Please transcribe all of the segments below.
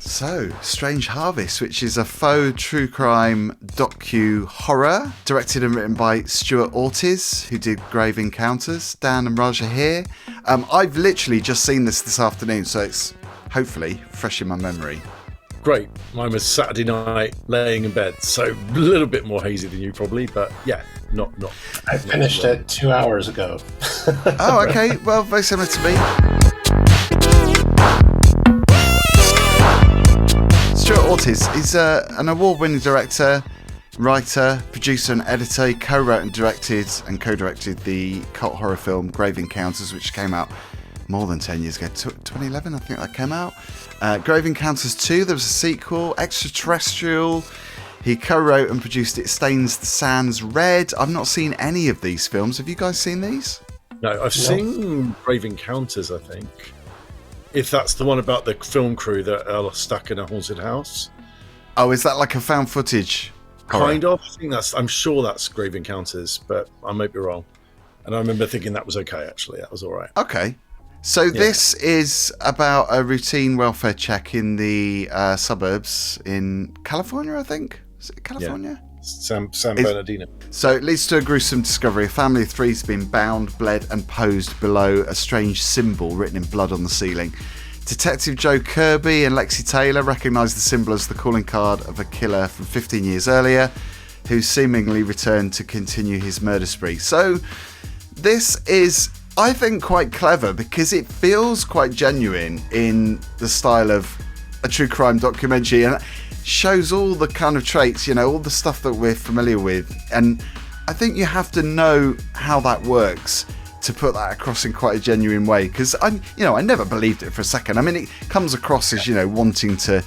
So, Strange Harvest, which is a faux true crime docu-horror, directed and written by Stuart Ortiz, who did Grave Encounters. Dan and Raj are here. I've literally just seen this afternoon, so it's hopefully fresh in my memory. Great. Mine was Saturday night, laying in bed, so a little bit more hazy than you probably, but yeah, not. I finished it 2 hours ago. Oh, okay. Well, very similar to me. Stuart Ortiz is an award-winning director, writer, producer and editor. He co-wrote and co-directed the cult horror film Grave Encounters, which came out more than 10 years ago. 2011, I think that came out. Grave Encounters 2, there was a sequel. Extraterrestrial. He co-wrote and produced It Stains the Sands Red. I've not seen any of these films. Have you guys seen these? No, I've seen Grave Encounters, I think. If that's the one about the film crew that are stuck in a haunted house. Oh, is that like a found footage horror? Kind of. I'm sure that's Grave Encounters, but I might be wrong. And I remember thinking that was okay, actually. That was all right. Okay. So this is about a routine welfare check in the suburbs in California, I think. Is it California? Yeah. San Bernardino. So it leads to a gruesome discovery. A family of three has been bound, bled and posed below a strange symbol written in blood on the ceiling. Detective Joe Kirby and Lexi Taylor recognise the symbol as the calling card of a killer from 15 years earlier who seemingly returned to continue his murder spree. So this is, I think, quite clever because it feels quite genuine in the style of a true crime documentary and shows all the kind of traits, all the stuff that we're familiar with. And I think you have to know how that works to put that across in quite a genuine way. Because I never believed it for a second. I mean, it comes across as wanting to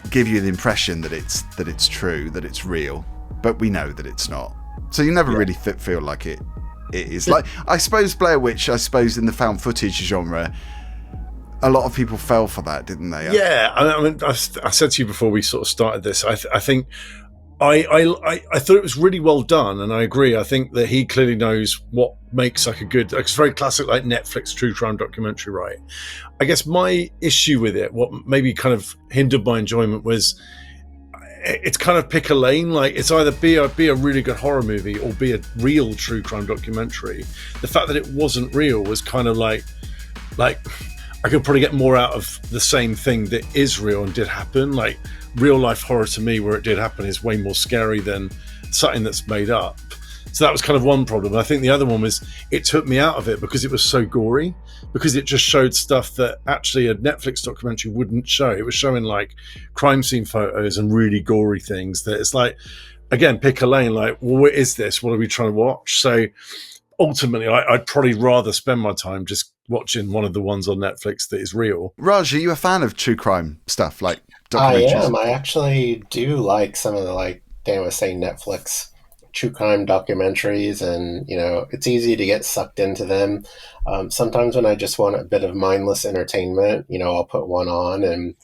give you the impression that it's true, that it's real, but we know that it's not. So you never really feel like it is. Like, I suppose Blair Witch, in the found footage genre, a lot of people fell for that, didn't they? Yeah, I mean, I said to you before we sort of started this, I think I thought it was really well done, and I agree. I think that he clearly knows what makes like it's very classic, like Netflix true crime documentary, right? I guess my issue with it, what maybe kind of hindered my enjoyment, was it's kind of pick a lane. Like, it's either be a really good horror movie or be a real true crime documentary. The fact that it wasn't real was kind of like I could probably get more out of the same thing that is real and did happen. Like, real life horror to me, where it did happen, is way more scary than something that's made up. So that was kind of one problem. I think the other one was it took me out of it because it was so gory, because it just showed stuff that actually a Netflix documentary wouldn't show. It was showing like crime scene photos and really gory things that it's like, again, pick a lane. Like, well, what is this? What are we trying to watch? So ultimately, I'd probably rather spend my time just watching one of the ones on Netflix that is real. Raj, are you a fan of true crime stuff, like documentaries? I am. I actually do like some of the, like Dan was saying, Netflix true crime documentaries, and it's easy to get sucked into them. Sometimes when I just want a bit of mindless entertainment, I'll put one on and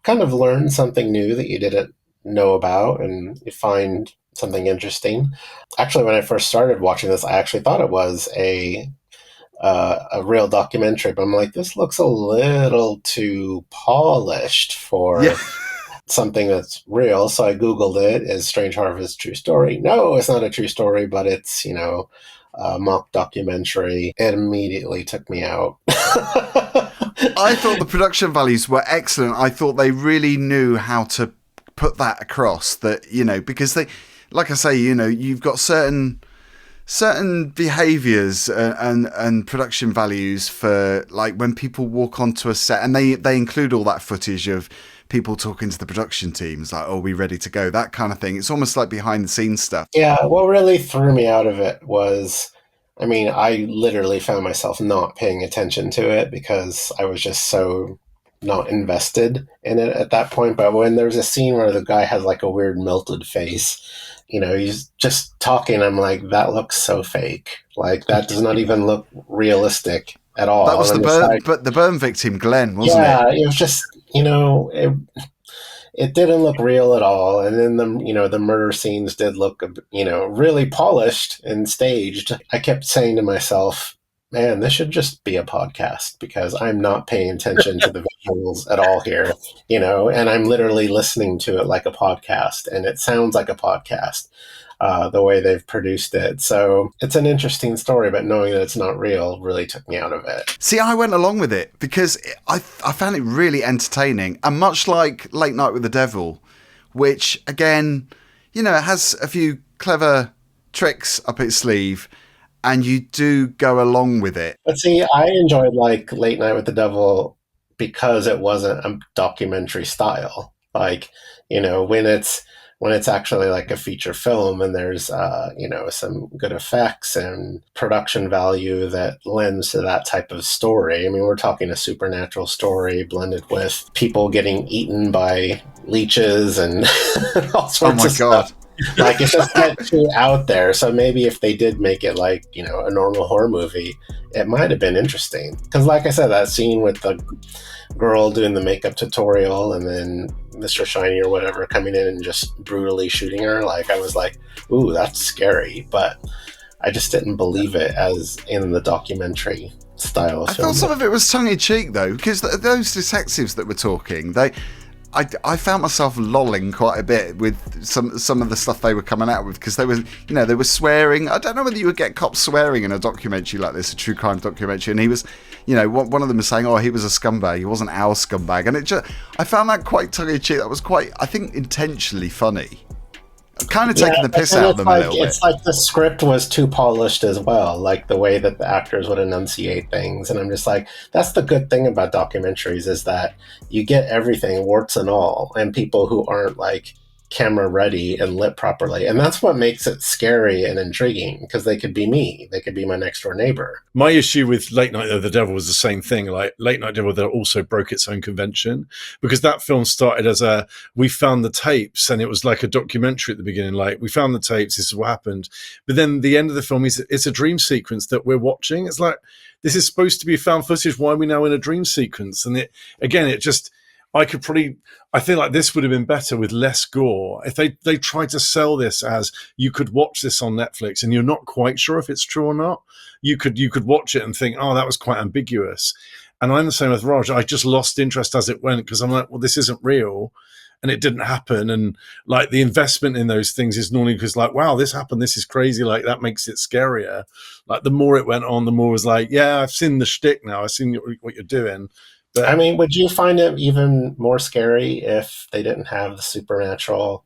kind of learn something new that you didn't know about, and you find something interesting. Actually, when I first started watching this, I actually thought it was a real documentary, but I'm like, this looks a little too polished for something that's real. So I Googled it. Is Strange Harvest true story? No, it's not a true story, but it's, a mock documentary. It immediately took me out. I thought the production values were excellent. I thought they really knew how to put that across, that, because they, like I say, you've got certain behaviors and production values for, like, when people walk onto a set, and they include all that footage of people talking to the production teams, like, "Oh, we ready to go?" That kind of thing. It's almost like behind the scenes stuff. Yeah, what really threw me out of it was, I literally found myself not paying attention to it because I was just so not invested in it at that point. But when there's a scene where the guy has like a weird melted face, he's just talking, I'm like, that looks so fake. Like, that does not even look realistic at all. That was the burn victim, Glenn, wasn't it? Yeah, it was just, it didn't look real at all. And then the murder scenes did look, really polished and staged. I kept saying to myself, man, this should just be a podcast because I'm not paying attention to the visuals at all here, and I'm literally listening to it like a podcast, and it sounds like a podcast, the way they've produced it. So it's an interesting story, but knowing that it's not real really took me out of it. See, I went along with it because I found it really entertaining, and much like Late Night with the Devil, which, again, it has a few clever tricks up its sleeve, and you do go along with it. But see, I enjoyed like Late Night with the Devil because it wasn't a documentary style. Like, when it's actually like a feature film and there's, some good effects and production value that lends to that type of story. I mean, we're talking a supernatural story blended with people getting eaten by leeches and all sorts of stuff. Like, it's just not too out there. So maybe if they did make it like, a normal horror movie, it might have been interesting. Because like I said, that scene with the girl doing the makeup tutorial and then Mr. Shiny or whatever coming in and just brutally shooting her, like, I was like, ooh, that's scary. But I just didn't believe it as in the documentary style of film. I thought some of it was tongue-in-cheek, though, because those detectives that were talking, I found myself lolling quite a bit with some of the stuff they were coming out with, because they were swearing. I don't know whether you would get cops swearing in a documentary like this, a true crime documentary. And he was, one of them was saying, "Oh, he was a scumbag. He wasn't our scumbag." And I found that quite tongue in cheek. That was quite, I think, intentionally funny. Kind of taking the piss out of them a little bit. It's like the script was too polished as well, like the way that the actors would enunciate things. And I'm just like, that's the good thing about documentaries, is that you get everything, warts and all, and people who aren't like camera ready and lit properly. And that's what makes it scary and intriguing, because they could be me. They could be my next door neighbor. My issue with Late Night with the Devil was the same thing. Like, Late Night Devil, that also broke its own convention, because that film started as we found the tapes, and it was like a documentary at the beginning. Like, we found the tapes, this is what happened. But then the end of the film it's a dream sequence that we're watching. It's like, this is supposed to be found footage. Why are we now in a dream sequence? And I feel like this would have been better with less gore. If they tried to sell this as, you could watch this on Netflix and you're not quite sure if it's true or not, you could watch it and think, oh, that was quite ambiguous. And I'm the same with Raj. I just lost interest as it went, because I'm like, well, this isn't real, and it didn't happen. And like, the investment in those things is normally because, like, wow, this happened, this is crazy. Like, that makes it scarier. Like, the more it went on, the more it was like, yeah, I've seen the shtick now. I've seen what you're doing. But, I mean, would you find it even more scary if they didn't have the supernatural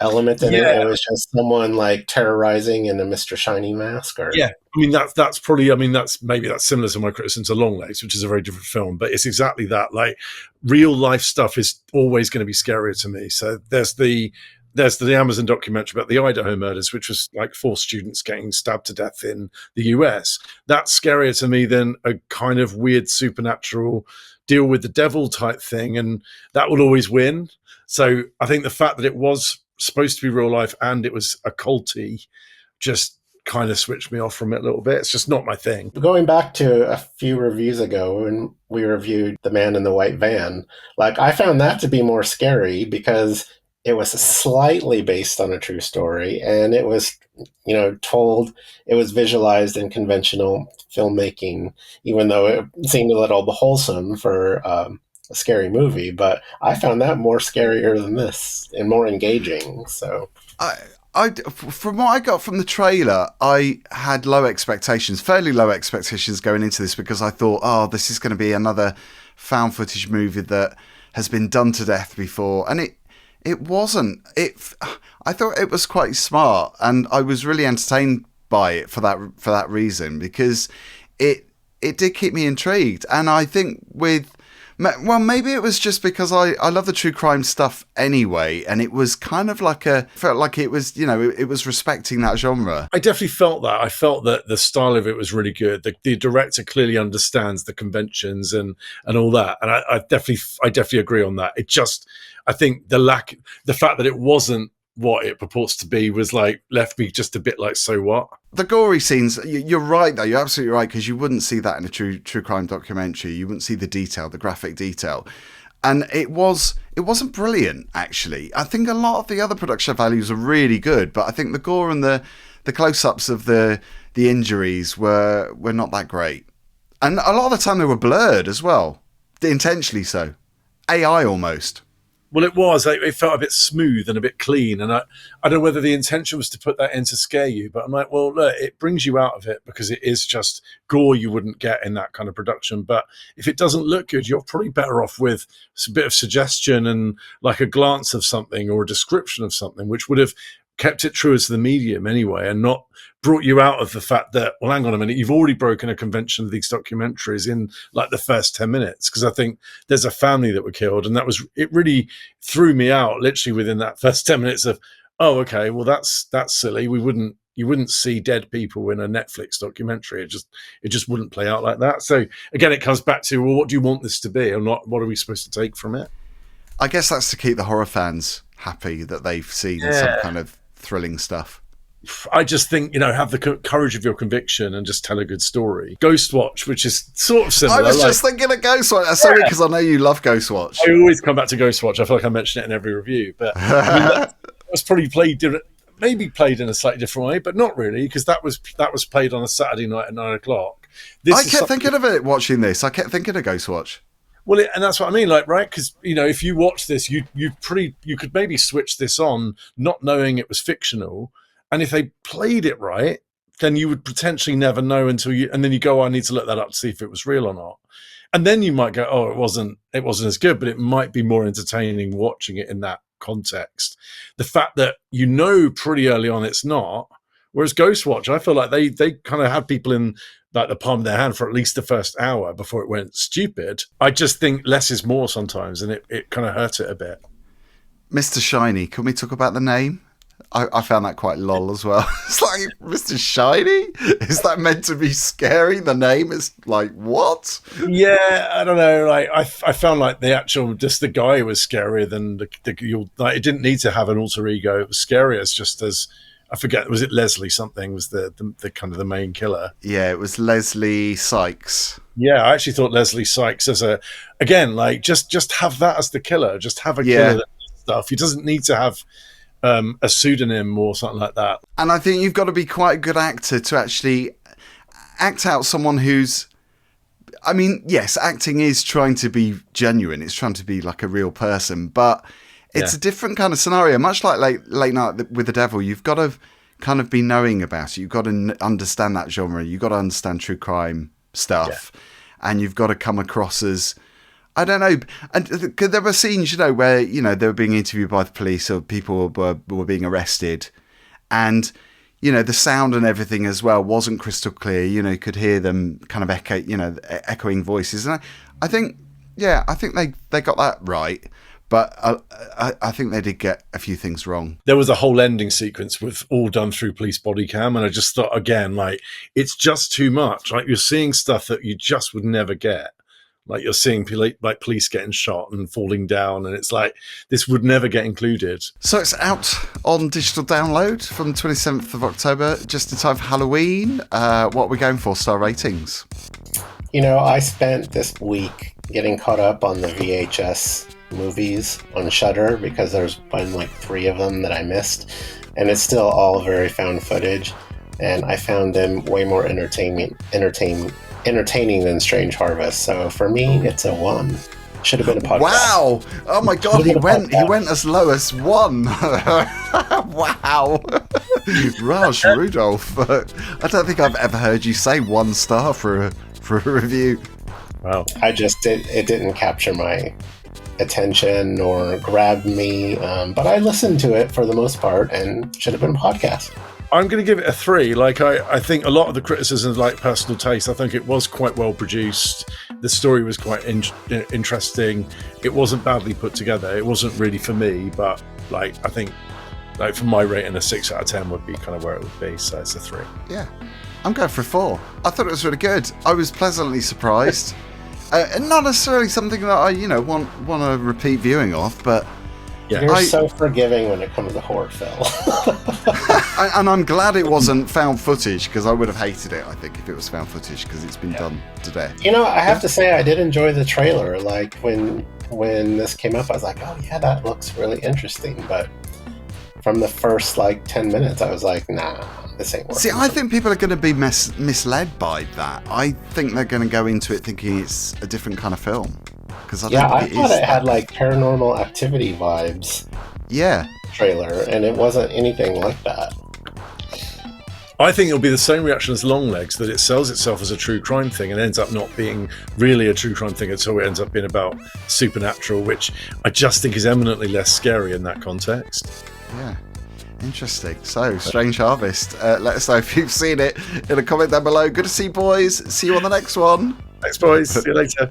element in it? It was just someone like terrorizing in a Mr. Shiny mask? Or yeah, I mean, that's probably, that's similar to my criticism to Longlegs, which is a very different film, but it's exactly that. Like, real life stuff is always going to be scarier to me. So there's the Amazon documentary about the Idaho murders, which was like 4 students getting stabbed to death in the US. That's scarier to me than a kind of weird supernatural deal with the devil type thing, and that will always win. So I think the fact that it was supposed to be real life and it was occulty just kind of switched me off from it a little bit. It's just not my thing. Going back to a few reviews ago when we reviewed The Man in the White Van, like, I found that to be more scary because it was slightly based on a true story, and it was, told, it was visualized in conventional filmmaking, even though it seemed a little wholesome for a scary movie. But I found that more scarier than this and more engaging. So from what I got from the trailer, I had fairly low expectations going into this, because I thought, oh, this is going to be another found footage movie that has been done to death before, and it wasn't. I thought it was quite smart, and I was really entertained by it for that reason, because it did keep me intrigued. And I think maybe it was just because I love the true crime stuff anyway, and it was kind of felt like it was, it was respecting that genre. I definitely felt that. I felt that the style of it was really good. The director clearly understands the conventions and all that, and I definitely agree on that. It just, I think the fact that it wasn't what it purports to be was like, left me just a bit like, so what? The gory scenes, you're right though, you're absolutely right, because you wouldn't see that in a true crime documentary. You wouldn't see the graphic detail. And it wasn't brilliant, actually. I think a lot of the other production values are really good, but I think the gore and the the close-ups of the injuries were not that great. And a lot of the time they were blurred as well, intentionally so. AI almost. Well, it was. It felt a bit smooth and a bit clean. And I don't know whether the intention was to put that in to scare you, but I'm like, well, look, it brings you out of it because it is just gore you wouldn't get in that kind of production. But if it doesn't look good, you're probably better off with a bit of suggestion and like a glance of something or a description of something, which would have kept it true as the medium anyway, and not brought you out of the fact that, well, hang on a minute, you've already broken a convention of these documentaries in like the first 10 minutes. Because I think there's a family that were killed, and it really threw me out literally within that first 10 minutes of, oh, okay, well, that's silly. You wouldn't see dead people in a Netflix documentary. It just wouldn't play out like that. So again, it comes back to, well, what do you want this to be, and not what are we supposed to take from it? I guess that's to keep the horror fans happy that they've seen some kind of thrilling stuff. I just think, have the courage of your conviction and just tell a good story. Ghostwatch, which is sort of similar. I was just thinking of Ghostwatch. That's sorry, because I know you love Ghostwatch. I always come back to Ghostwatch. I feel like I mention it in every review. But that was probably played in a slightly different way, but not really, because that was played on a Saturday night at 9:00. I kept thinking of it watching this. I kept thinking of Ghostwatch. Well, and that's what I mean, like, right? Because if you watch this, you could maybe switch this on, not knowing it was fictional, and if they played it right, then you would potentially never know and then you go, oh, I need to look that up to see if it was real or not, and then you might go, oh, it wasn't as good, but it might be more entertaining watching it in that context. The fact that pretty early on it's not, whereas Ghostwatch, I feel like they kind of had people in like the palm of their hand for at least the first hour before it went stupid. I just think less is more sometimes, and it kind of hurt it a bit. Mr. Shiny, can we talk about the name? I found that quite lol as well. It's like, Mr. Shiny? Is that meant to be scary? The name is like, what? Yeah, I don't know. Like, I found like the guy was scarier than it didn't need to have an alter ego. It was scarier just as, I forget, was it Leslie something was the kind of the main killer? Yeah, it was Leslie Sykes. Yeah, I actually thought Leslie Sykes just have that as the killer. Just have a killer that does stuff. He doesn't need to have a pseudonym or something like that. And I think you've got to be quite a good actor to actually act out someone who's, I mean, yes, acting is trying to be genuine. It's trying to be like a real person, but it's a different kind of scenario. Much like Late Night with the Devil, you've got to kind of be knowing about it. You've got to understand that genre. You've got to understand true crime stuff. And you've got to come across as, I don't know. And there were scenes, where, they were being interviewed by the police or people were being arrested. And, the sound and everything as well wasn't crystal clear. You could hear them kind of echoing voices. And I think they got that right. But I think they did get a few things wrong. There was a whole ending sequence with all done through police body cam. And I just thought, again, like, it's just too much. Like, you're seeing stuff that you just would never get. Like, you're seeing like police getting shot and falling down. And it's like, this would never get included. So it's out on digital download from the 27th of October, just in time for Halloween. What are we going for? Star ratings? I spent this week getting caught up on the VHS movies on Shudder because there's been like 3 of them that I missed, and it's still all very found footage, and I found them way more entertaining than Strange Harvest. So for me, it's a 1. Should have been a podcast. Wow! Oh my god, he went as low as 1. Wow! Raj Rudolph. I don't think I've ever heard you say 1 star for a review. Wow. It didn't capture my attention or grab me, but I listened to it for the most part, and should have been a podcast. I'm going to give it a 3. Like, I think a lot of the criticisms, like personal taste, I think it was quite well produced. The story was quite interesting. It wasn't badly put together. It wasn't really for me, but like, I think like for my rating, a 6 out of 10 would be kind of where it would be. So it's a 3. Yeah, I'm going for a 4. I thought it was really good. I was pleasantly surprised. And not necessarily something that I, want a repeat viewing of, but you're so forgiving when it comes to horror film. And I'm glad it wasn't found footage, because I would have hated it, I think, if it was found footage, because it's been done today. I have to say, I did enjoy the trailer. Like, when this came up, I was like, oh yeah, that looks really interesting. But from the first like 10 minutes, I was like, nah, this ain't working. See, I think people are going to be misled by that. I think they're going to go into it thinking it's a different kind of film. Because I thought it had like Paranormal Activity vibes. Yeah. Trailer, and it wasn't anything like that. I think it'll be the same reaction as Longlegs, that it sells itself as a true crime thing and ends up not being really a true crime thing at all. It ends up being about supernatural, which I just think is eminently less scary in that context. Yeah. Interesting. So, Strange Harvest. Let us know if you've seen it in a comment down below. Good to see you, boys. See you on the next one. Thanks, boys. See you later.